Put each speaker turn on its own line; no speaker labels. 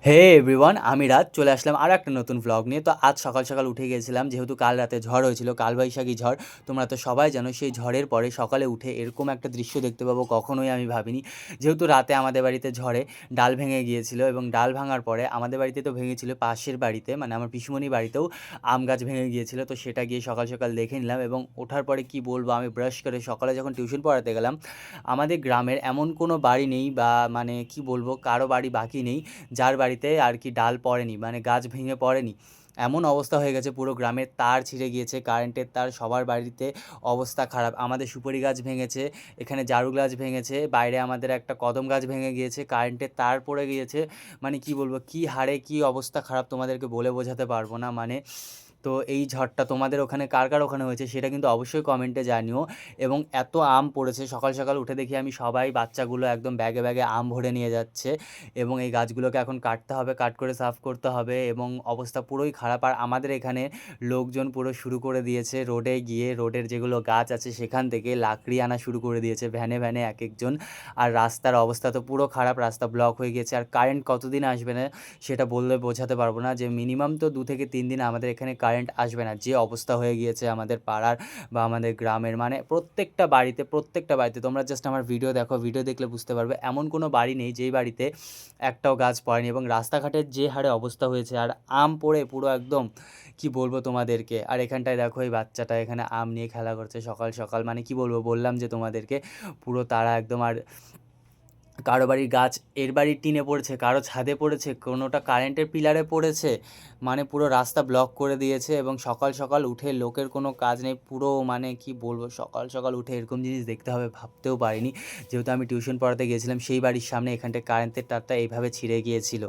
হে everyone, আমি রাজ চলে আসলাম আরও একটা নতুন ব্লগ নিয়ে। তো আজ সকাল সকাল উঠে গিয়েছিলাম, যেহেতু কাল রাতে ঝড় হয়েছিল, কালবৈশাখী ঝড়। তোমরা তো সবাই জানো, সেই ঝড়ের পরে সকালে উঠে এরকম একটা দৃশ্য দেখতে পাবো কখনোই আমি ভাবিনি। যেহেতু রাতে আমাদের বাড়িতে ঝড়ে ডাল ভেঙে গিয়েছিল, এবং ডাল ভাঙার পরে আমাদের বাড়িতে তো ভেঙেছিল, পাশের বাড়িতে মানে আমার পিসুমণির বাড়িতেও আম গাছ ভেঙে গিয়েছিল। তো সেটা গিয়ে সকাল সকাল দেখে নিলাম, এবং ওঠার পরে কি বলবো, আমি ব্রাশ করে সকালে যখন টিউশন পড়াতে গেলাম, আমাদের গ্রামের এমন কোনো বাড়ি নেই, বা মানে কি বলবো, কারো বাড়ি বাকি নেই যার বাড়িতে আর কি ডাল পড়েনি, মানে গাছ ভেঙে পড়েনি। এমন অবস্থা হয়ে গেছে, পুরো গ্রামের তার ছিঁড়ে গিয়েছে, কারেন্টের তার, সবার বাড়িতে অবস্থা খারাপ। আমাদের সুপারি গাছ ভেঙেছে, এখানে জারু গাছ ভেঙেছে, বাইরে আমাদের একটা কদম গাছ ভেঙে গিয়েছে, কারেন্টের তার পড়ে গিয়েছে। মানে কি বলবো, কি হারে কি অবস্থা খারাপ, তোমাদেরকে বলে বোঝাতে পারবো না। মানে তো এই ঝড়টা তোমাদের ওখানে কার কার ওখানে হয়েছে সেটা কিন্তু অবশ্যই কমেন্টে জানিও। এবং এত আম পড়েছে, সকাল সকাল উঠে দেখি আমি সবাই বাচ্চাগুলো একদম ব্যাগে ব্যাগে আম ভরে নিয়ে যাচ্ছে, এবং এই গাছগুলোকে এখন কাটতে হবে, কাট করে সাফ করতে হবে, এবং অবস্থা পুরোই খারাপ। আর আমাদের এখানে লোকজন পুরো শুরু করে দিয়েছে রোডে গিয়ে, রোডের যেগুলো গাছ আছে সেখান থেকে লাকড়ি আনা শুরু করে দিয়েছে ভ্যানে ভ্যানে এক একজন। আর রাস্তার অবস্থা তো পুরো খারাপ, রাস্তা ব্লক হয়ে গেছে। আর কারেন্ট কতদিন আসবে না সেটা বললে বোঝাতে পারবো না, যে মিনিমাম তো 2 থেকে 3 দিন আমাদের এখানে কারেন্ট আসবে না। যে অবস্থা হয়ে গিয়েছে আমাদের পাড়ার বা আমাদের গ্রামের, মানে প্রত্যেকটা বাড়িতে তোমরা জাস্ট আমার ভিডিও দেখো, ভিডিও দেখলে বুঝতে পারবে এমন কোনো বাড়ি নেই যেই বাড়িতে একটাও গাছ পড়েনি। এবং রাস্তাঘাটের যে হারে অবস্থা হয়েছে, আর আম পড়ে পুরো একদম কি বলবো তোমাদেরকে। আর এখানটায় দেখো, এই বাচ্চাটা এখানে আম নিয়ে খেলা করছে সকাল সকাল, মানে কি বলবো, বললাম যে তোমাদেরকে পুরো তারা একদম। আর কারো বাড়ির গাছ এর বাড়ির টিনে পড়েছে, কারো ছাদে পড়েছে, কোনোটা কারেন্টের পিলারে পড়েছে, মানে পুরো রাস্তা ব্লক করে দিয়েছে। এবং সকাল সকাল উঠে লোকের কোনো কাজ নেই, পুরো মানে কি বলবো, সকাল সকাল উঠে এরকম জিনিস দেখতে হবে ভাবতেও পারিনি। যেহেতু আমি টিউশন পড়াতে গিয়েছিলাম সেই বাড়ির সামনে, এখানটায় কারেন্টের তারটা এইভাবে ছিঁড়ে গিয়েছিল।